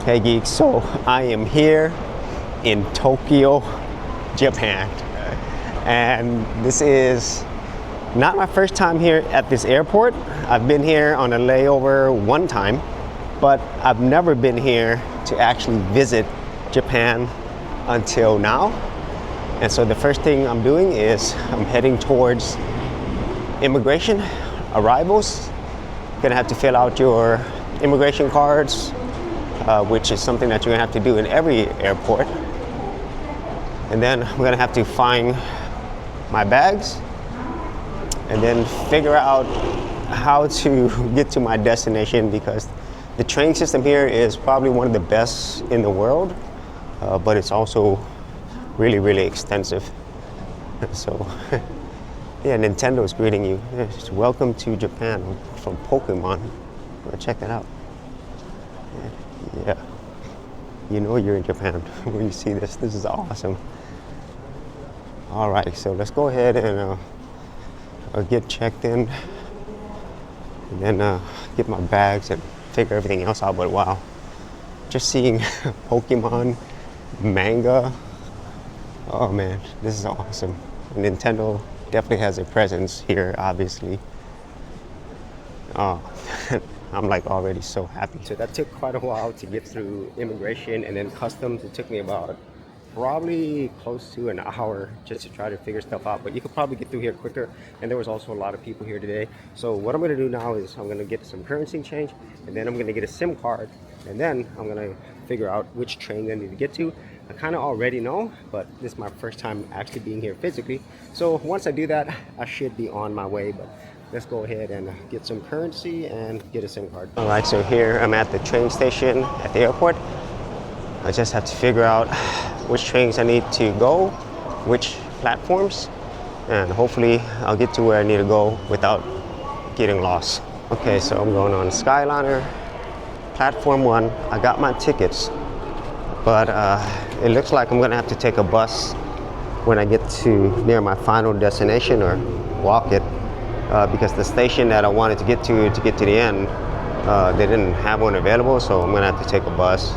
Hey Geek, so I am here in Tokyo, Japan. And this is not my first time here at this airport. I've been here on a layover one time, but I've never been here to actually visit Japan until now. And so the first thing I'm doing is I'm heading towards immigration, arrivals. Gonna have to fill out your immigration cards, which is something that you're gonna have to do in every airport. And then I'm gonna have to find my bags and then figure out how to get to my destination, because the train system here is probably one of the best in the world, but it's also really, really extensive. So yeah, Nintendo is greeting you. Yes, welcome to Japan from Pokemon. Go check that out. Yeah, you know you're in Japan when you see this. This is awesome. All right, so let's go ahead and get checked in, and then get my bags and figure everything else out. But wow, just seeing Pokemon, manga. Oh man, this is awesome. Nintendo definitely has a presence here, obviously. Oh, I'm like already so happy. So that took quite a while to get through immigration and then customs. It took me about probably close to an hour just to try to figure stuff out, but you could probably get through here quicker. And there was also a lot of people here today. So what I'm gonna do now is I'm gonna get some currency change, and then I'm gonna get a SIM card, and then I'm gonna figure out which train I need to get to. I kind of already know, but this is my first time actually being here physically. So once I do that, I should be on my way. But let's go ahead and get some currency and get a SIM card. All right, so here I'm at the train station at the airport. I just have to figure out which trains I need to go, which platforms, and hopefully I'll get to where I need to go without getting lost. Okay, so I'm going on Skyliner, platform 1. I got my tickets, but it looks like I'm gonna have to take a bus when I get to near my final destination, or walk it, because the station that I wanted to get to the end, they didn't have one available, so I'm gonna have to take a bus,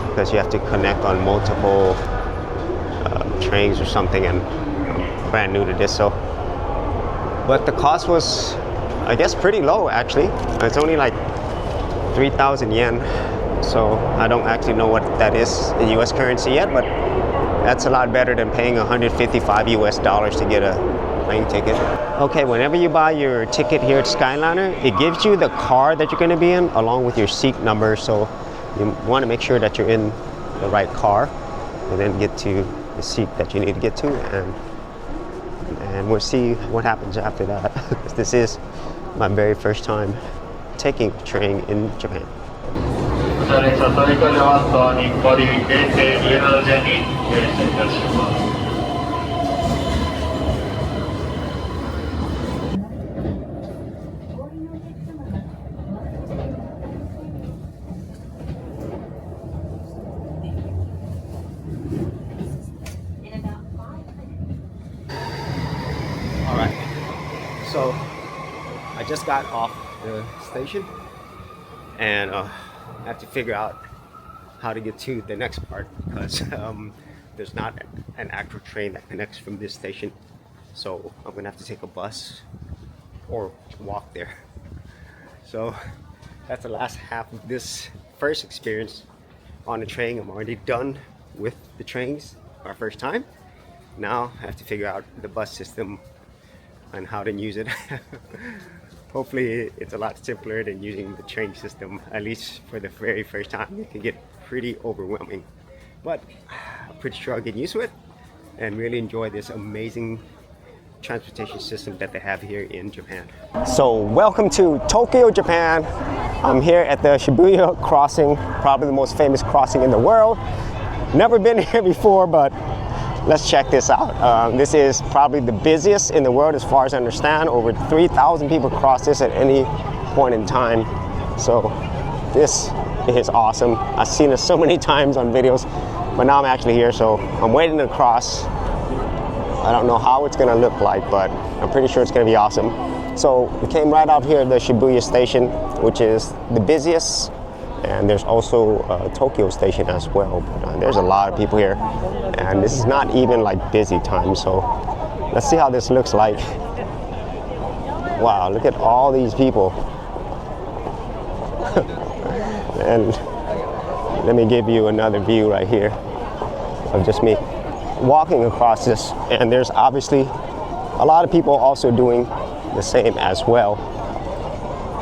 because you have to connect on multiple trains or something, and I'm brand new to this. So, but the cost was, I guess, pretty low actually. It's only like 3,000 yen. So I don't actually know what that is in US currency yet, but that's a lot better than paying $155 US to get a plane ticket. Okay, whenever you buy your ticket here at Skyliner, it gives you the car that you're going to be in along with your seat number. So you want to make sure that you're in the right car, and then get to the seat that you need to get to, and we'll see what happens after that. Because this is my very first time taking a train in Japan. All right. So I just got off the station, and I have to figure out how to get to the next part, because there's not an actual train that connects from this station. So I'm gonna have to take a bus or walk there. So that's the last half of this first experience on the train. I'm already done with the trains, our first time. Now I have to figure out the bus system and how to use it. Hopefully it's a lot simpler than using the train system, at least for the very first time. It can get pretty overwhelming, but I'm pretty sure I'll get used to it and really enjoy this amazing transportation system that they have here in Japan. So welcome to Tokyo, Japan. I'm here at the Shibuya Crossing, probably the most famous crossing in the world. Never been here before, but let's check this out. This is probably the busiest in the world as far as I understand. Over 3,000 people cross this at any point in time. So this is awesome. I've seen it so many times on videos, but now I'm actually here, so I'm waiting to cross. I don't know how it's gonna look like, but I'm pretty sure it's gonna be awesome. So we came right out here at the Shibuya station, which is the busiest And there's also Tokyo Station as well. But, there's a lot of people here, and this is not even like busy time. So let's see how this looks like. Wow, look at all these people. And let me give you another view right here of just me walking across this. And there's obviously a lot of people also doing the same as well.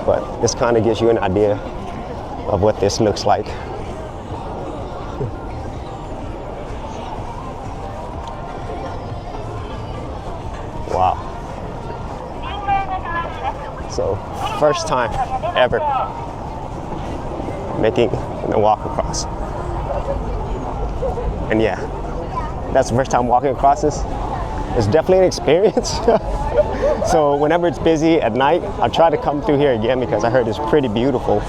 But this kind of gives you an idea of what this looks like. Wow. So, first time ever making the walk across. And yeah, that's the first time walking across this. It's definitely an experience. So whenever it's busy at night, I'll try to come through here again because I heard it's pretty beautiful.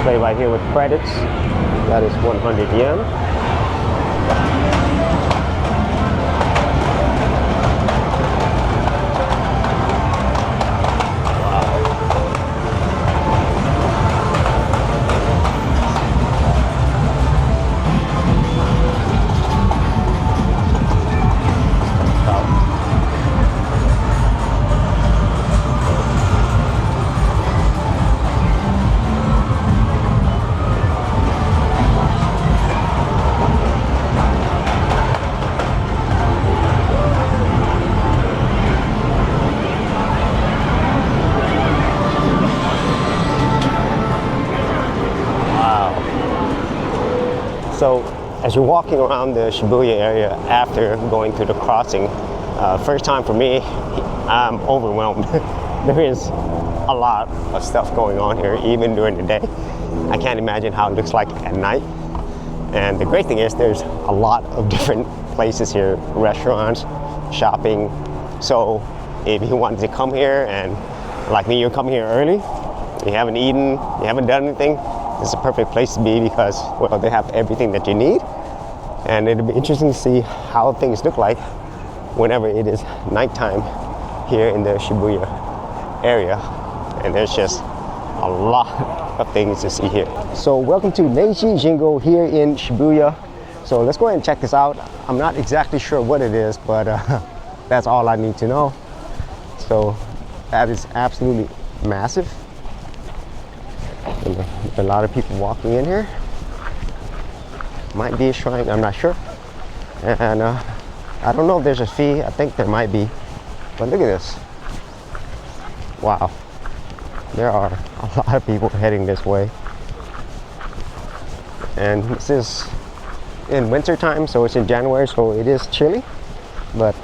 Play right here with credits. That is 100 yen. So as you're walking around the Shibuya area after going through the crossing, first time for me, I'm overwhelmed. There is a lot of stuff going on here, even during the day. I can't imagine how it looks like at night. And the great thing is there's a lot of different places here, restaurants, shopping. So if you wanted to come here and like me, you come here early, you haven't eaten, you haven't done anything, it's a perfect place to be because, well, they have everything that you need. And it'll be interesting to see how things look like whenever it is nighttime here in the Shibuya area. And there's just a lot of things to see here. So welcome to Meiji Jingo here in Shibuya. So let's go ahead and check this out. I'm not exactly sure what it is, but that's all I need to know. So that is absolutely massive. And a lot of people walking in here. Might be a shrine, I'm not sure. And I don't know if there's a fee. I think there might be. But look at this. Wow. There are a lot of people heading this way. And this is in winter time, so it's in January, so it is chilly. But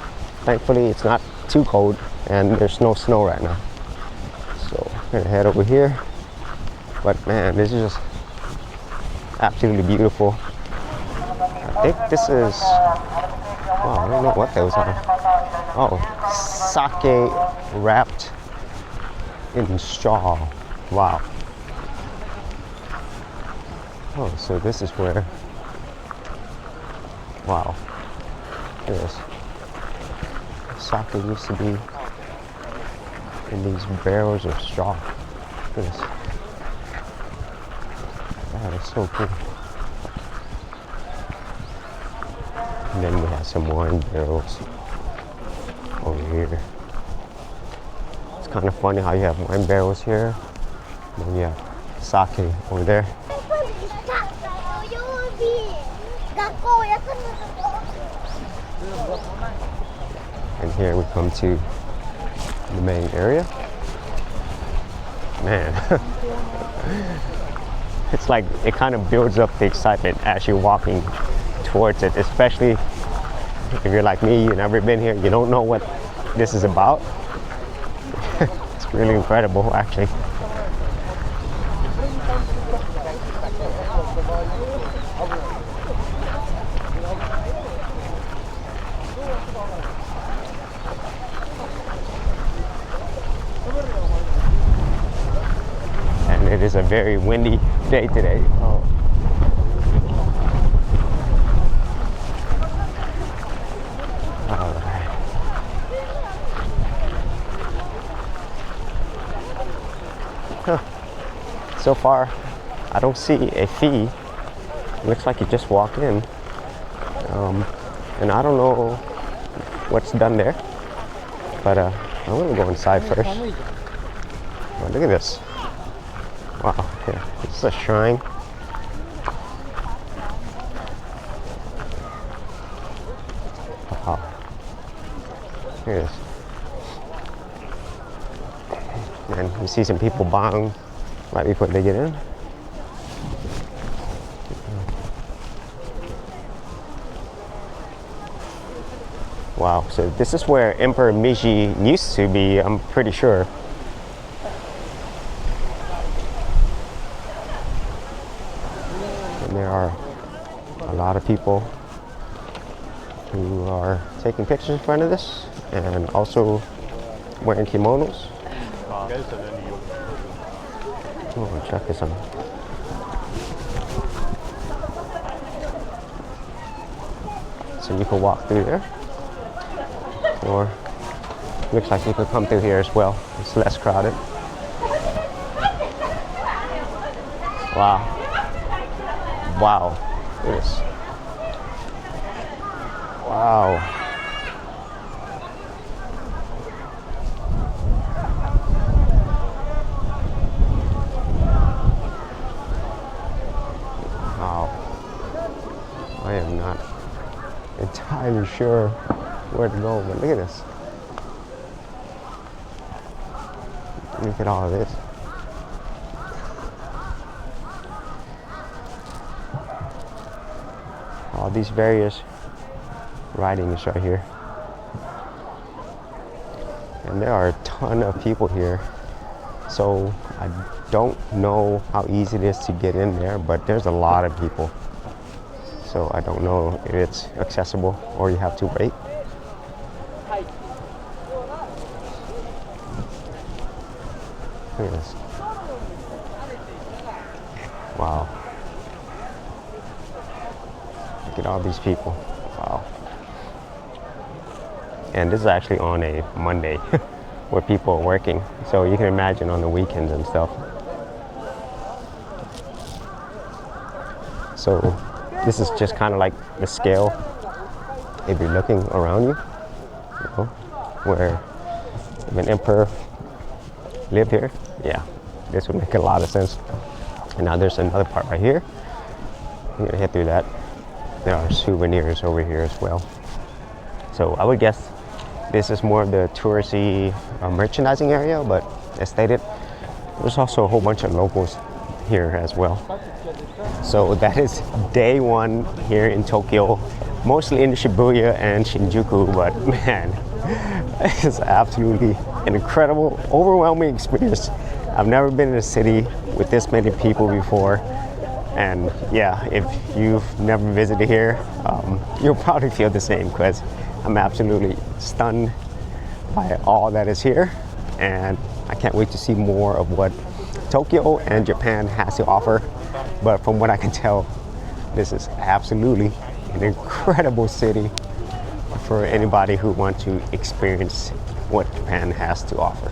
thankfully it's not too cold and there's no snow right now. So I'm gonna head over here. But man, this is just absolutely beautiful. I think this is, wow, I don't know what those are. Oh, sake wrapped in straw. Wow. Oh, so this is where, wow, this sake used to be in these barrels of straw. Look at this. That is so cool. And then we have some wine barrels over here. It's kind of funny how you have wine barrels here, and then you have sake over there. And here we come to the main area. Man, it's like it kind of builds up the excitement as you're walking towards it, especially if you're like me, you've never been here, you don't know what this is about. It's really incredible, actually. And it is a very windy day today. Oh. So far, I don't see a fee. It looks like you just walk in. And I don't know what's done there. But I'm gonna go inside first. Oh, look at this. Wow, yeah, this is a shrine. Wow. Look at this. And you see some people bowing right before they get in. Wow, so this is where Emperor Meiji used to be, I'm pretty sure. And there are a lot of people who are taking pictures in front of this and also wearing kimonos. Oh, check this out. So you can walk through there, or looks like you can come through here as well. It's less crowded. Wow. Wow. Look at this. Wow. I am not entirely sure where to go, but look at this. Look at all of this. All these various writings right here. And there are a ton of people here. So I don't know how easy it is to get in there, but there's a lot of people. So I don't know if it's accessible or you have to wait. Look at this. Wow. Look at all these people. Wow. And this is actually on a Monday where people are working. So you can imagine on the weekends and stuff. So this is just kind of like the scale if you're looking around you, know, where if an emperor lived here, yeah, this would make a lot of sense. And now there's another part right here. I'm gonna head through that. There are souvenirs over here as well. So I would guess this is more of the touristy merchandising area, but as stated, there's also a whole bunch of locals here as well. So that is day one here in Tokyo, mostly in Shibuya and Shinjuku, but man, it's absolutely an incredible, overwhelming experience. I've never been in a city with this many people before. And yeah, if you've never visited here, you'll probably feel the same, because I'm absolutely stunned by all that is here. And I can't wait to see more of what Tokyo and Japan has to offer. But from what I can tell, this is absolutely an incredible city for anybody who wants to experience what Japan has to offer.